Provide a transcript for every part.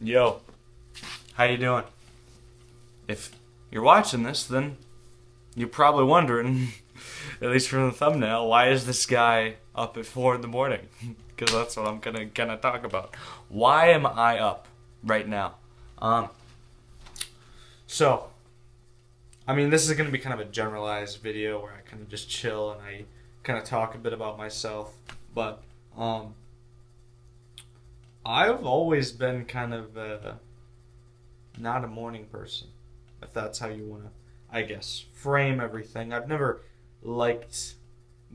Yo, how you doing? If you're watching this, then you're probably wondering, at least from the thumbnail, why is this guy up at 4 in the morning? Because that's what I'm gonna talk about. Why am I up right now? Um, so I mean, this is gonna be kind of a generalized video where I kind of just chill and I kind of talk a bit about myself, but um, I've always been kind of not a morning person, if that's how you want to, I guess, frame everything. I've never liked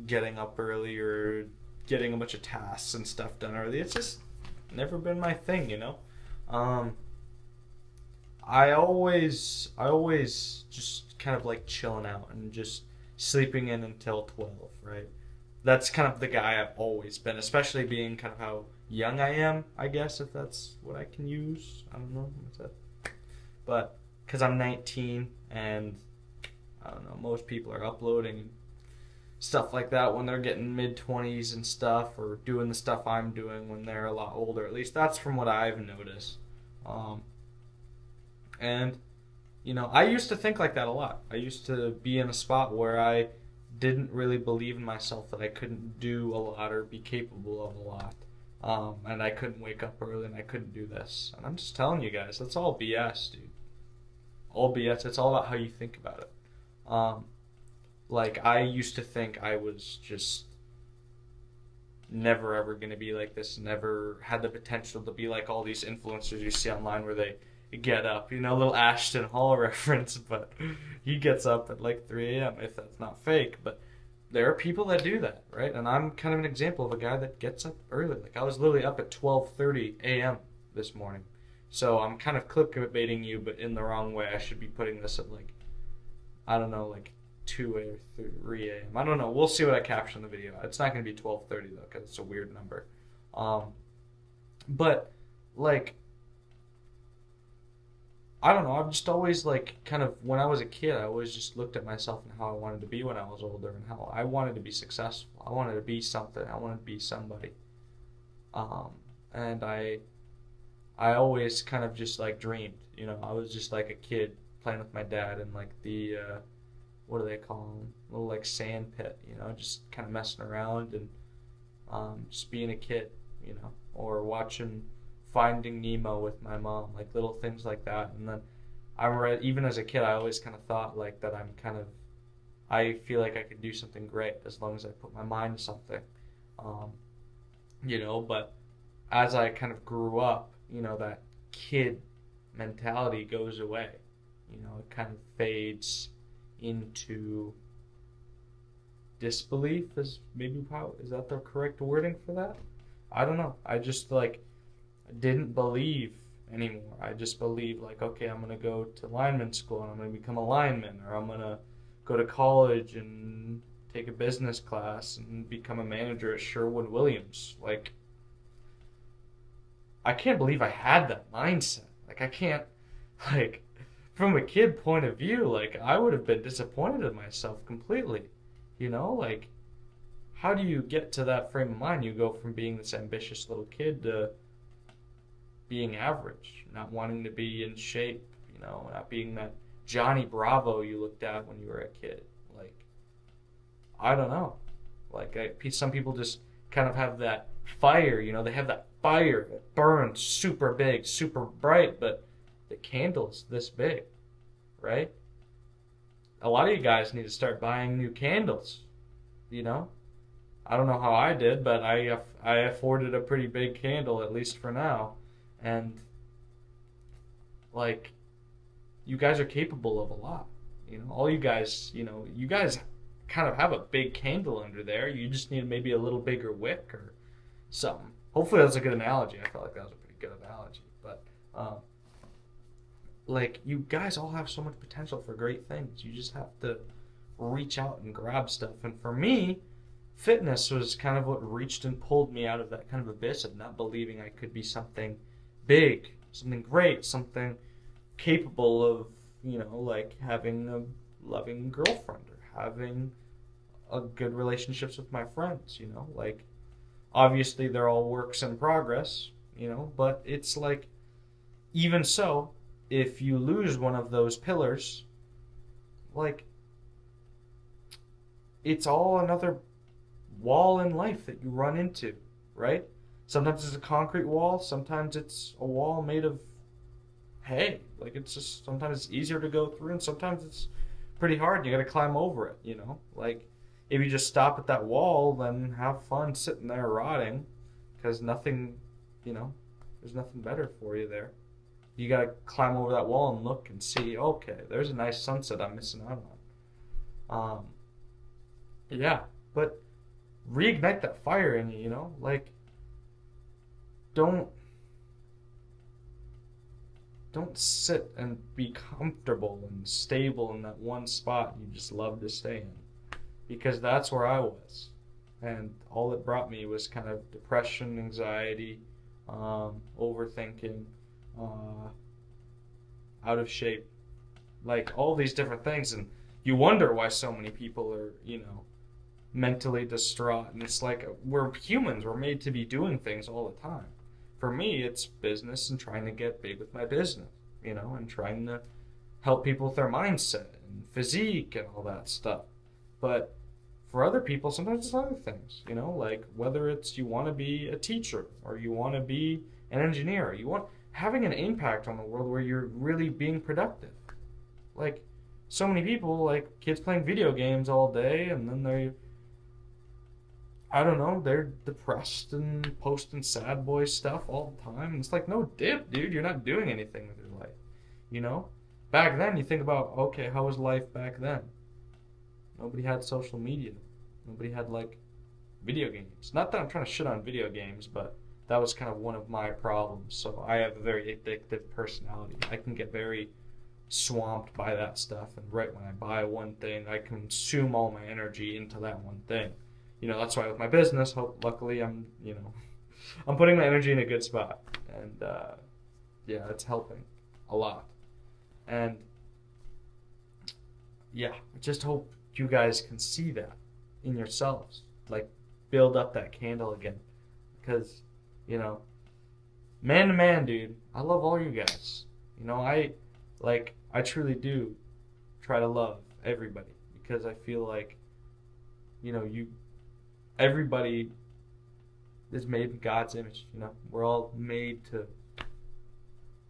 getting up early or getting a bunch of tasks and stuff done early. It's just never been my thing, you know. Um, I always just kind of like chilling out and just sleeping in until 12, right? That's kind of the guy I've always been, especially being kind of how young I am, I guess, if that's what I can use. I don't know. What's that? But because I'm 19 and I don't know, most people are uploading stuff like that when they're getting mid 20s and stuff, or doing the stuff I'm doing when they're a lot older. At least that's from what I've noticed. Um, and I used to think like that a lot. I used to be in a spot where I didn't really believe in myself that I couldn't do a lot or be capable of a lot. And I couldn't wake up early and I couldn't do this. And I'm just telling you guys, that's all BS, dude. All BS. It's all about how you think about it. Um, like I used to think I was just never ever gonna be like this. Never had the potential to be like all these influencers you see online where they get up. A little Ashton Hall reference, but he gets up at like 3 a.m. if that's not fake. But there are people that do that, right? And I'm kind of an example of a guy that gets up early. Like I was literally up at 12:30 a.m. this morning. So I'm kind of clickbaiting you, but in the wrong way. I should be putting this at like, I don't know, like 2 or 3 a.m. I don't know. We'll see what I caption in the video. It's not going to be 12:30 though, because it's a weird number. Um, but like I don't know. I've just always like kind of when I was a kid, I always just looked at myself and how I wanted to be when I was older and how I wanted to be successful. I wanted to be something. I wanted to be somebody. Um, and I always kind of just like dreamed. I was just like a kid playing with my dad in like the what do they call them? Little like sand pit. Just kind of messing around and just being a kid. Or watching Finding Nemo with my mom, like little things like that. And then even as a kid, I always kind of thought like that I feel like I could do something great as long as I put my mind to something. Um, but as I kind of grew up, that kid mentality goes away. It kind of fades into disbelief is that the correct wording for that? I don't know. I just like didn't believe anymore. I just believed like, okay, I'm gonna go to lineman school and I'm gonna become a lineman, or I'm gonna go to college and take a business class and become a manager at Sherwin Williams. Like, I can't believe I had that mindset. Like, I can't, like, from a kid point of view, like, I would have been disappointed in myself completely. Like, how do you get to that frame of mind? You go from being this ambitious little kid to being average, not wanting to be in shape, not being that Johnny Bravo you looked at when you were a kid. Like, I don't know. Like, some people just kind of have that fire, they have that fire that burns super big, super bright, but the candle's this big, right? A lot of you guys need to start buying new candles, you know? I don't know how I did, but I afforded a pretty big candle, at least for now. And like, you guys are capable of a lot. All you guys kind of have a big candle under there. You just need maybe a little bigger wick or something. Hopefully that's a good analogy. I felt like that was a pretty good analogy. But um, like, you guys all have so much potential for great things. You just have to reach out and grab stuff. And for me, fitness was kind of what reached and pulled me out of that kind of abyss of not believing I could be something big, something great, something capable of, like having a loving girlfriend or having a good relationships with my friends, like obviously they're all works in progress, but it's like even so, if you lose one of those pillars, like, it's all another wall in life that you run into, right? Sometimes it's a concrete wall, sometimes it's a wall made of hay. Like, it's just sometimes it's easier to go through, and sometimes it's pretty hard. And you got to climb over it, you know? Like, if you just stop at that wall, then have fun sitting there rotting because nothing, you know, there's nothing better for you there. You got to climb over that wall and look and see, okay, there's a nice sunset I'm missing out on. Yeah, but reignite that fire in you, you know? Like, don't don't sit and be comfortable and stable in that one spot you just love to stay in, because that's where I was, and all it brought me was kind of depression, anxiety, overthinking, uh, out of shape, like all these different things. And you wonder why so many people are, you know, mentally distraught. And it's like, we're humans, we're made to be doing things all the time. For me, it's business and trying to get big with my business, you know, and trying to help people with their mindset and physique and all that stuff. But for other people, sometimes it's other things, you know, like whether it's you want to be a teacher or you want to be an engineer, or you want having an impact on the world where you're really being productive. Like, so many people, like kids playing video games all day, and then I don't know, they're depressed and posting sad boy stuff all the time. And it's like, no dip, dude, you're not doing anything with your life, you know? Back then, you think about, okay, how was life back then? Nobody had social media. Nobody had, like, video games. Not that I'm trying to shit on video games, but that was kind of one of my problems. So I have a very addictive personality. I can get very swamped by that stuff, and right when I buy one thing, I consume all my energy into that one thing. You know, that's why with my business, luckily I'm, you know, I'm putting my energy in a good spot, and yeah, it's helping a lot. And yeah, I just hope you guys can see that in yourselves, like build up that candle again, because, you know, man to man, dude, I love all you guys. You know, I truly do try to love everybody, because I feel like, you know, everybody is made in God's image, you know. We're all made to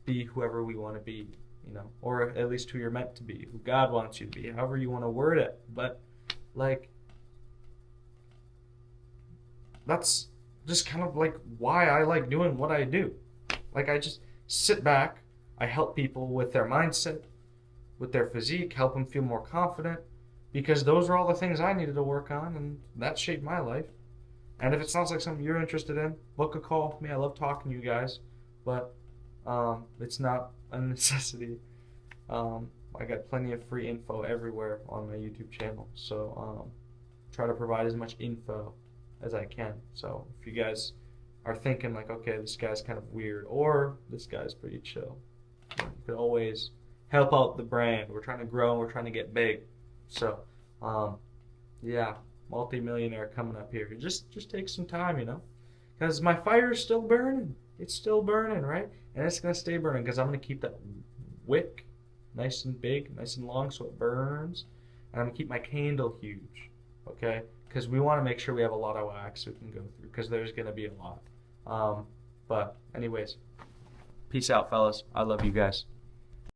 be whoever we want to be, you know, or at least who you're meant to be, who God wants you to be, however you want to word it. But, like, that's just kind of like why I like doing what I do. Like, I just sit back, I help people with their mindset, with their physique, help them feel more confident, because those are all the things I needed to work on, and that shaped my life. And if it sounds like something you're interested in, book a call with me. I love talking to you guys, but it's not a necessity. I got plenty of free info everywhere on my YouTube channel, so try to provide as much info as I can. So if you guys are thinking like, okay, this guy's kind of weird, or this guy's pretty chill, you could always help out the brand. We're trying to grow and we're trying to get big. So, yeah, multi-millionaire coming up here. It just takes some time, you know, because my fire is still burning. It's still burning, right? And it's gonna stay burning because I'm gonna keep that wick nice and big, nice and long, so it burns. And I'm gonna keep my candle huge, okay? Because we want to make sure we have a lot of wax we can go through, because there's gonna be a lot. But anyways, peace out, fellas. I love you guys.